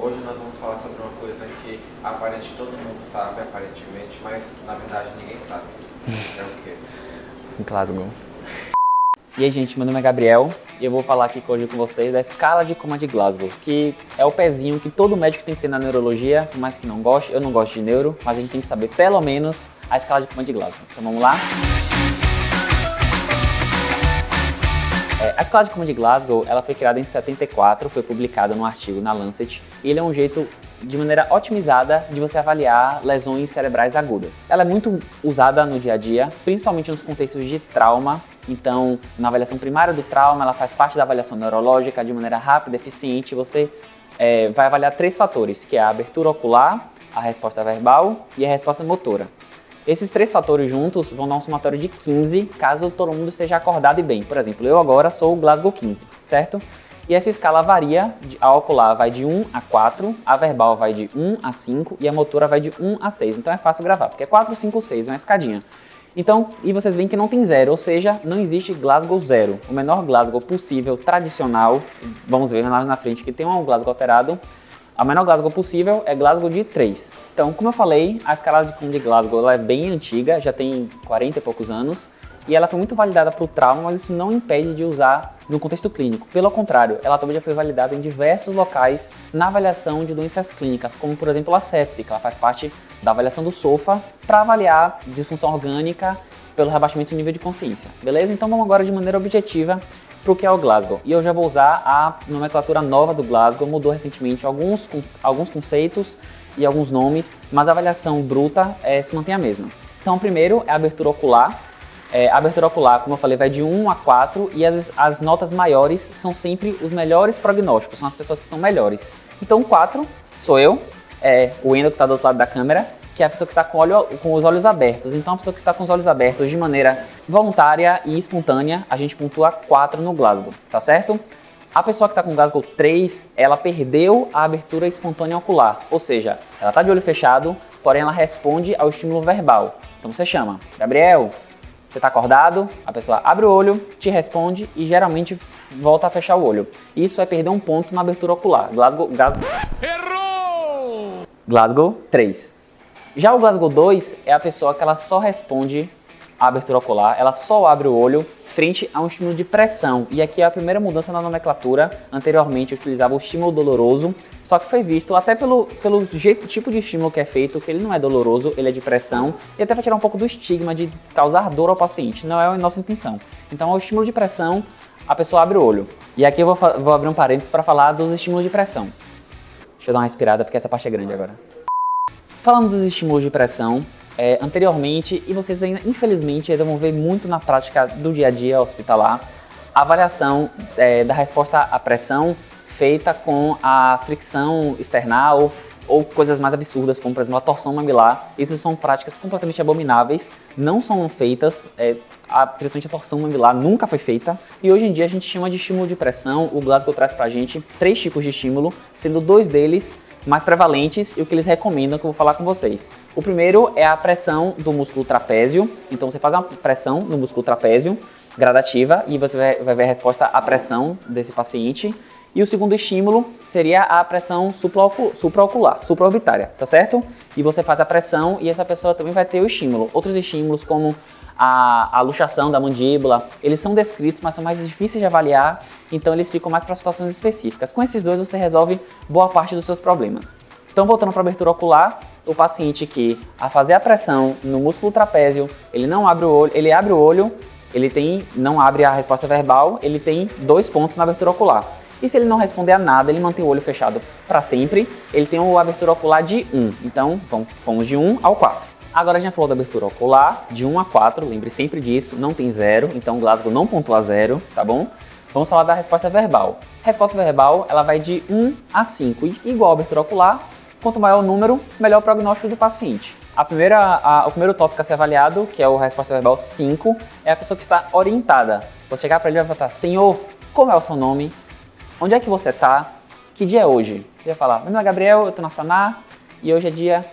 Hoje nós vamos falar sobre uma coisa que aparentemente todo mundo sabe, aparentemente, mas na verdade ninguém sabe. É o quê? Glasgow. E aí, gente, meu nome é Gabriel e eu vou falar aqui hoje com vocês da escala de Coma de Glasgow, que é o pezinho que todo médico tem que ter na neurologia, por mais que não goste. Eu não gosto de neuro, mas a gente tem que saber pelo menos a escala de Coma de Glasgow. Então vamos lá? A escala de Coma de Glasgow, ela foi criada em 74, foi publicada num artigo na Lancet, e ele é um jeito de maneira otimizada de você avaliar lesões cerebrais agudas. Ela é muito usada no dia a dia, principalmente nos contextos de trauma. Então, na avaliação primária do trauma, ela faz parte da avaliação neurológica de maneira rápida e eficiente. Você vai avaliar 3 fatores, que é a abertura ocular, a resposta verbal e a resposta motora. Esses 3 fatores juntos vão dar um somatório de 15, caso todo mundo esteja acordado e bem. Por exemplo, eu agora sou o Glasgow 15, certo? E essa escala varia, a ocular vai de 1 a 4, a verbal vai de 1 a 5 e a motora vai de 1 a 6. Então é fácil gravar, porque é 4, 5, 6, uma escadinha. Então, e vocês veem que não tem 0, ou seja, não existe Glasgow 0. O menor Glasgow possível, tradicional, vamos ver lá na frente que tem um Glasgow alterado, a menor Glasgow possível é Glasgow de 3. Então, como eu falei, a escala de Glasgow ela é bem antiga, já tem 40 e poucos anos, e ela foi muito validada para o trauma, mas isso não impede de usar no contexto clínico. Pelo contrário, ela também já foi validada em diversos locais na avaliação de doenças clínicas, como por exemplo a sepse, que ela faz parte da avaliação do SOFA para avaliar disfunção orgânica pelo rebaixamento do nível de consciência. Beleza? Então vamos agora de maneira objetiva para o que é o Glasgow. E eu já vou usar a nomenclatura nova do Glasgow, mudou recentemente alguns conceitos e alguns nomes, mas a avaliação bruta se mantém a mesma. Então, primeiro é a abertura ocular. A abertura ocular, como eu falei, vai de 1 a 4 e as notas maiores são sempre os melhores prognósticos, são as pessoas que estão melhores. Então, 4 sou eu, o Endo que está do outro lado da câmera, que é a pessoa que está com os olhos abertos. Então, a pessoa que está com os olhos abertos de maneira voluntária e espontânea, a gente pontua 4 no Glasgow, tá certo? A pessoa que está com Glasgow 3, ela perdeu a abertura espontânea ocular, ou seja, ela está de olho fechado, porém ela responde ao estímulo verbal. Então você chama, Gabriel, você está acordado? A pessoa abre o olho, te responde e geralmente volta a fechar o olho. Isso é perder um ponto na abertura ocular. Errou! Glasgow 3. Já o Glasgow 2 é a pessoa que ela só responde à abertura ocular, ela só abre o olho frente a um estímulo de pressão. E aqui é a primeira mudança na nomenclatura. Anteriormente eu utilizava o estímulo doloroso, só que foi visto até pelo tipo de estímulo que é feito, que ele não é doloroso, ele é de pressão, e até para tirar um pouco do estigma de causar dor ao paciente, não é a nossa intenção. Então ao estímulo de pressão, a pessoa abre o olho. E aqui eu vou abrir um parênteses para falar dos estímulos de pressão. Deixa eu dar uma respirada porque essa parte é grande agora. Falando dos estímulos de pressão, anteriormente, e vocês ainda, infelizmente, ainda vão ver muito na prática do dia a dia hospitalar, a avaliação da resposta à pressão feita com a fricção external ou coisas mais absurdas, como por exemplo a torção mamilar. Essas são práticas completamente abomináveis, não são feitas, principalmente a torção mamilar nunca foi feita, e hoje em dia a gente chama de estímulo de pressão. O Glasgow traz pra gente 3 tipos de estímulo, sendo 2 deles mais prevalentes e o que eles recomendam que eu vou falar com vocês. O primeiro é a pressão do músculo trapézio. Então você faz uma pressão no músculo trapézio gradativa e você vai ver a resposta à pressão desse paciente. E o segundo estímulo seria a pressão supraorbitária, tá certo? E você faz a pressão e essa pessoa também vai ter o estímulo. Outros estímulos como a luxação da mandíbula, eles são descritos, mas são mais difíceis de avaliar, então eles ficam mais para situações específicas. Com esses 2 você resolve boa parte dos seus problemas. Então voltando para a abertura ocular, o paciente que a fazer a pressão no músculo trapézio, ele não abre o olho, ele abre o olho, não abre a resposta verbal, ele tem 2 pontos na abertura ocular. E se ele não responder a nada, ele mantém o olho fechado para sempre, ele tem uma abertura ocular de 1. Então fomos de 1 ao 4. Agora a gente já falou da abertura ocular, de 1 a 4, lembre sempre disso, não tem 0, então o Glasgow não pontua 0, tá bom? Vamos falar da resposta verbal. A resposta verbal, ela vai de 1 a 5, igual a abertura ocular, quanto maior o número, melhor o prognóstico do paciente. O primeiro tópico a ser avaliado, que é a resposta verbal 5, é a pessoa que está orientada. Você chegar para ele e vai perguntar, senhor, como é o seu nome? Onde é que você está? Que dia é hoje? Ele vai falar, meu nome é Gabriel, eu estou na Sanar e hoje é dia...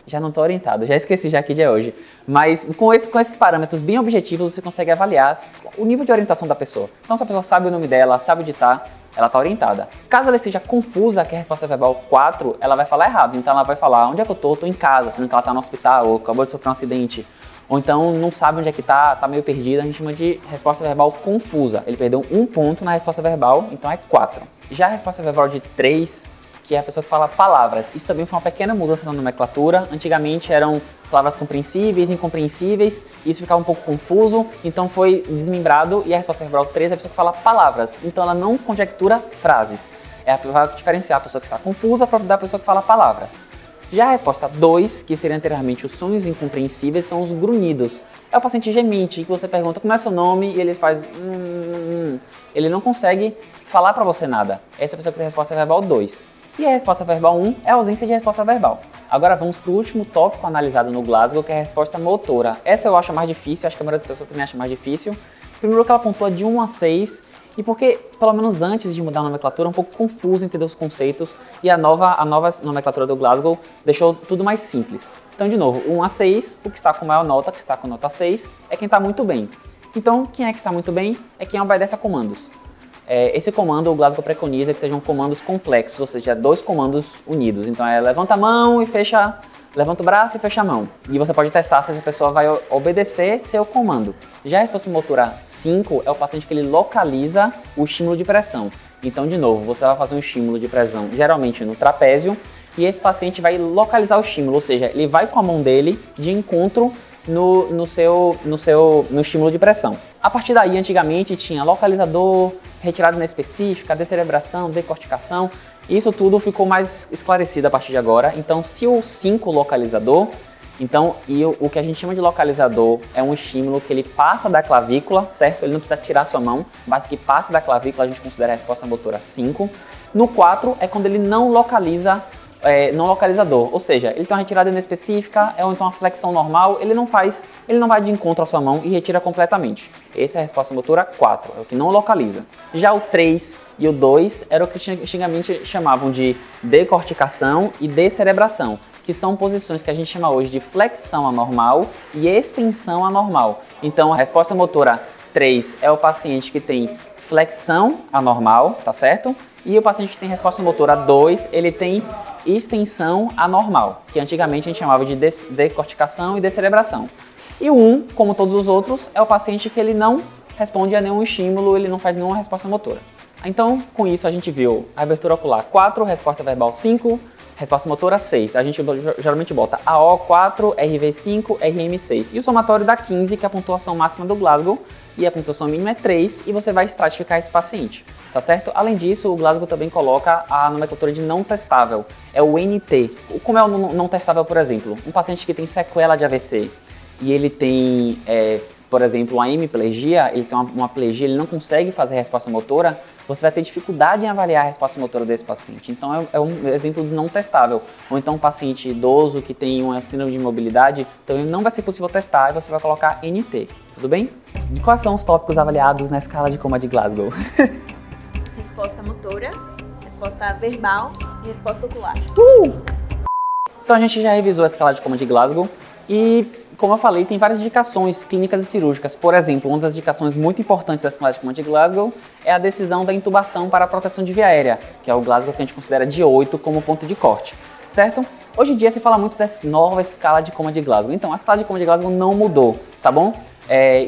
Já não estou orientado, já esqueci já que dia é hoje. Mas com esses parâmetros bem objetivos, você consegue avaliar o nível de orientação da pessoa. Então, se a pessoa sabe o nome dela, sabe onde está, ela está orientada. Caso ela esteja confusa, que a resposta verbal 4, ela vai falar errado. Então ela vai falar, onde é que eu tô? Tô em casa, sendo que ela tá no hospital, ou acabou de sofrer um acidente. Ou então não sabe onde é que tá meio perdida, a gente chama de resposta verbal confusa. Ele perdeu um ponto na resposta verbal, então é 4. Já a resposta verbal de 3, que é a pessoa que fala palavras. Isso também foi uma pequena mudança na nomenclatura. Antigamente eram palavras compreensíveis, incompreensíveis, e isso ficava um pouco confuso, então foi desmembrado, e a resposta verbal 3 é a pessoa que fala palavras. Então ela não conjectura frases. Vai diferenciar a pessoa que está confusa da pessoa que fala palavras. Já a resposta 2, que seria anteriormente os sonhos incompreensíveis, são os grunhidos. É o paciente gemente, que você pergunta como é seu nome e ele faz Ele não consegue falar para você nada. Essa é a pessoa que tem a resposta verbal 2. E a resposta verbal 1 é a ausência de resposta verbal. Agora vamos para o último tópico analisado no Glasgow, que é a resposta motora. Essa eu acho a mais difícil, acho que a maioria das pessoas também acha mais difícil. Primeiro que ela pontua de 1 a 6, e porque, pelo menos antes de mudar a nomenclatura, é um pouco confuso entender os conceitos, e a nova nomenclatura do Glasgow deixou tudo mais simples. Então, de novo, 1 a 6, o que está com maior nota, que está com nota 6, é quem está muito bem. Então, quem é que está muito bem é quem obedece a comandos. Esse comando, o Glasgow preconiza que sejam comandos complexos, ou seja, 2 comandos unidos. Então, levanta a mão e fecha, levanta o braço e fecha a mão. E você pode testar se essa pessoa vai obedecer seu comando. Já a resposta motora 5 é o paciente que ele localiza o estímulo de pressão. Então, de novo, você vai fazer um estímulo de pressão, geralmente no trapézio, e esse paciente vai localizar o estímulo, ou seja, ele vai com a mão dele de encontro no estímulo de pressão. A partir daí, antigamente, tinha localizador, retirada inespecífica, descerebração, decorticação. Isso tudo ficou mais esclarecido a partir de agora. Então, se o 5 localizador, o que a gente chama de localizador é um estímulo que ele passa da clavícula, certo? Ele não precisa tirar sua mão, basta que passe da clavícula, a gente considera a resposta motora 5. No 4 é quando ele não localiza não localizador, ou seja, ele tem uma retirada inespecífica, ou então uma flexão normal, ele não vai de encontro à sua mão e retira completamente. Essa é a resposta motora 4, é o que não localiza. Já o 3 e o 2 era o que antigamente chamavam de decorticação e descerebração, que são posições que a gente chama hoje de flexão anormal e extensão anormal. Então a resposta motora 3 é o paciente que tem flexão anormal, tá certo? E o paciente que tem resposta motora 2, ele tem extensão anormal, que antigamente a gente chamava de decorticação e descerebração. E o 1, como todos os outros, é o paciente que ele não responde a nenhum estímulo, ele não faz nenhuma resposta motora. Então, com isso a gente viu a abertura ocular 4, resposta verbal 5, resposta motora 6. A gente geralmente bota AO 4, RV 5, RM 6. E o somatório dá 15, que é a pontuação máxima do Glasgow, e a pontuação mínima é 3, e você vai estratificar esse paciente, tá certo? Além disso, o Glasgow também coloca a nomenclatura de não testável, é o NT. Como é o não testável, por exemplo? Um paciente que tem sequela de AVC, e ele tem, por exemplo, uma hemiplegia, ele tem uma plegia, ele não consegue fazer resposta motora, você vai ter dificuldade em avaliar a resposta motora desse paciente. Então é um exemplo de não testável. Ou então um paciente idoso que tem uma síndrome de imobilidade, também não vai ser possível testar e você vai colocar NT, tudo bem? E quais são os tópicos avaliados na escala de coma de Glasgow? Resposta motora, resposta verbal e resposta ocular. Então a gente já revisou a escala de coma de Glasgow e, como eu falei, tem várias indicações clínicas e cirúrgicas. Por exemplo, uma das indicações muito importantes da escala de coma de Glasgow é a decisão da intubação para a proteção de via aérea, que é o Glasgow que a gente considera de 8 como ponto de corte, certo? Hoje em dia se fala muito dessa nova escala de coma de Glasgow. Então, a escala de coma de Glasgow não mudou, tá bom?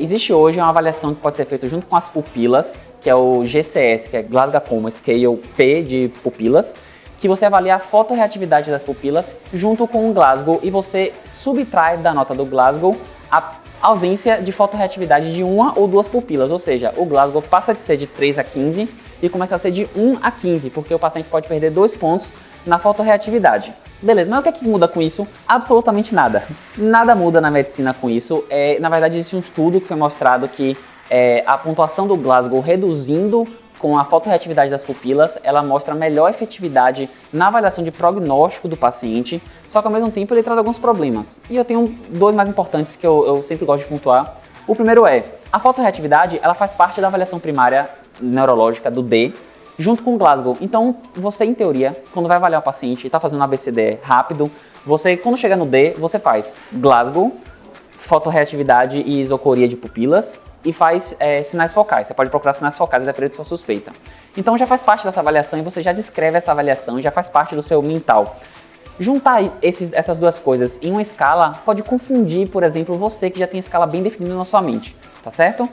Existe hoje uma avaliação que pode ser feita junto com as pupilas, que é o GCS, que é Glasgow Coma Scale P de pupilas, que você avalia a fotorreatividade das pupilas junto com o Glasgow e você subtrai da nota do Glasgow a ausência de fotorreatividade de uma ou duas pupilas, ou seja, o Glasgow passa de ser de 3 a 15 e começa a ser de 1 a 15, porque o paciente pode perder 2 pontos na fotorreatividade. Beleza, mas o que é que muda com isso? Absolutamente nada. Nada muda na medicina com isso. Na verdade, existe um estudo que foi mostrado que a pontuação do Glasgow reduzindo com a fotorreatividade das pupilas, ela mostra melhor efetividade na avaliação de prognóstico do paciente, só que ao mesmo tempo ele traz alguns problemas. E eu tenho 2 mais importantes que eu sempre gosto de pontuar. O primeiro é, a fotorreatividade, ela faz parte da avaliação primária neurológica do D, junto com o Glasgow. Então, você, em teoria, quando vai avaliar o paciente e está fazendo um ABCD rápido, você, quando chega no D, você faz Glasgow, fotorreatividade e isocoria de pupilas, e faz sinais focais. Você pode procurar sinais focais a depender da sua suspeita. Então já faz parte dessa avaliação e você já descreve essa avaliação, já faz parte do seu mental. Juntar essas duas coisas em uma escala pode confundir, por exemplo, você que já tem a escala bem definida na sua mente, tá certo?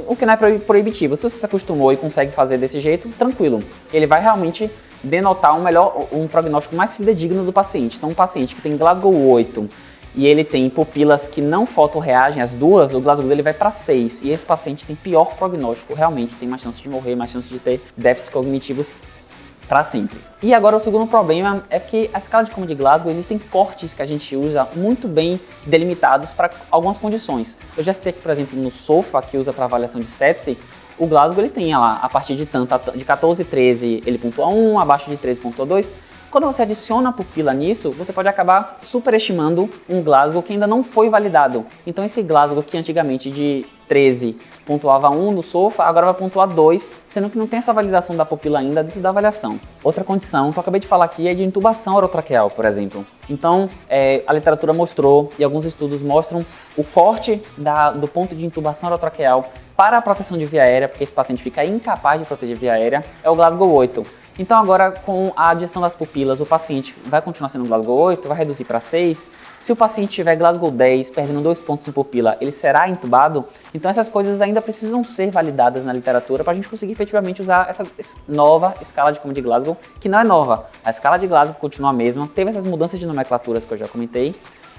O que não é proibitivo. Se você se acostumou e consegue fazer desse jeito, tranquilo. Ele vai realmente denotar um prognóstico mais fidedigno do paciente. Então, um paciente que tem Glasgow 8 e ele tem pupilas que não fotorreagem, as duas, o Glasgow dele vai para 6. E esse paciente tem pior prognóstico, realmente tem mais chance de morrer, mais chance de ter déficits cognitivos para sempre. E agora o segundo problema é que a escala de Coma de Glasgow existem cortes que a gente usa muito bem delimitados para algumas condições. Eu já citei aqui, por exemplo, no SOFA, que usa para avaliação de sepse, o Glasgow ele tem lá, a partir de 14 e 13 ele pontua 1, abaixo de 13 pontua 2. Quando você adiciona a pupila nisso, você pode acabar superestimando um Glasgow que ainda não foi validado. Então esse Glasgow que antigamente de 13 pontuava 1 no SOFA, agora vai pontuar 2, sendo que não tem essa validação da pupila ainda dentro da avaliação. Outra condição que eu acabei de falar aqui é de intubação orotraqueal, por exemplo. Então a literatura mostrou, e alguns estudos mostram, o corte do ponto de intubação orotraqueal para a proteção de via aérea, porque esse paciente fica incapaz de proteger via aérea, é o Glasgow 8. Então agora, com a adição das pupilas, o paciente vai continuar sendo Glasgow 8, vai reduzir para 6. Se o paciente tiver Glasgow 10, perdendo 2 pontos de pupila, ele será intubado. Então essas coisas ainda precisam ser validadas na literatura para a gente conseguir efetivamente usar essa nova escala de Coma de Glasgow, que não é nova. A escala de Glasgow continua a mesma, teve essas mudanças de nomenclaturas que eu já comentei,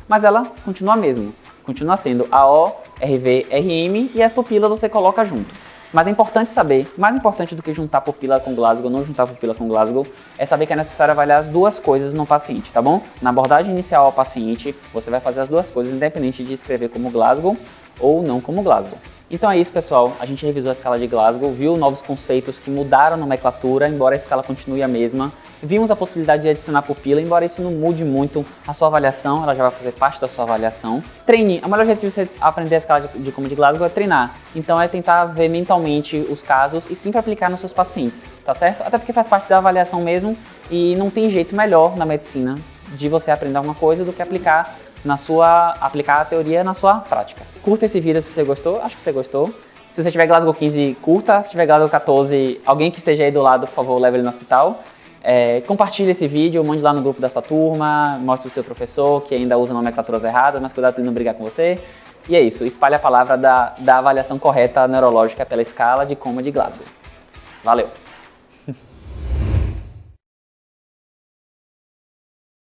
mas ela continua a mesma. Continua sendo AO, RV, RM e as pupilas você coloca junto. Mas é importante saber, mais importante do que juntar pupila com Glasgow, não juntar pupila com Glasgow, é saber que é necessário avaliar as duas coisas no paciente, tá bom? Na abordagem inicial ao paciente, você vai fazer as duas coisas, independente de escrever como Glasgow ou não como Glasgow. Então é isso, pessoal. A gente revisou a escala de Glasgow, viu novos conceitos que mudaram a nomenclatura, embora a escala continue a mesma. Vimos a possibilidade de adicionar pupila, embora isso não mude muito a sua avaliação, ela já vai fazer parte da sua avaliação. Treine. O melhor jeito de você aprender a escala de Coma de Glasgow é treinar. Então é tentar ver mentalmente os casos e sempre aplicar nos seus pacientes, tá certo? Até porque faz parte da avaliação mesmo e não tem jeito melhor na medicina de você aprender alguma coisa do que aplicar a teoria na sua prática. Curta esse vídeo se você gostou, acho que você gostou. Se você tiver Glasgow 15, curta. Se tiver Glasgow 14, alguém que esteja aí do lado, por favor, leve ele no hospital. Compartilhe esse vídeo, mande lá no grupo da sua turma, mostre o seu professor que ainda usa nomenclaturas erradas, mas cuidado para ele não brigar com você. E é isso, espalhe a palavra da avaliação correta neurológica pela escala de Coma de Glasgow. Valeu!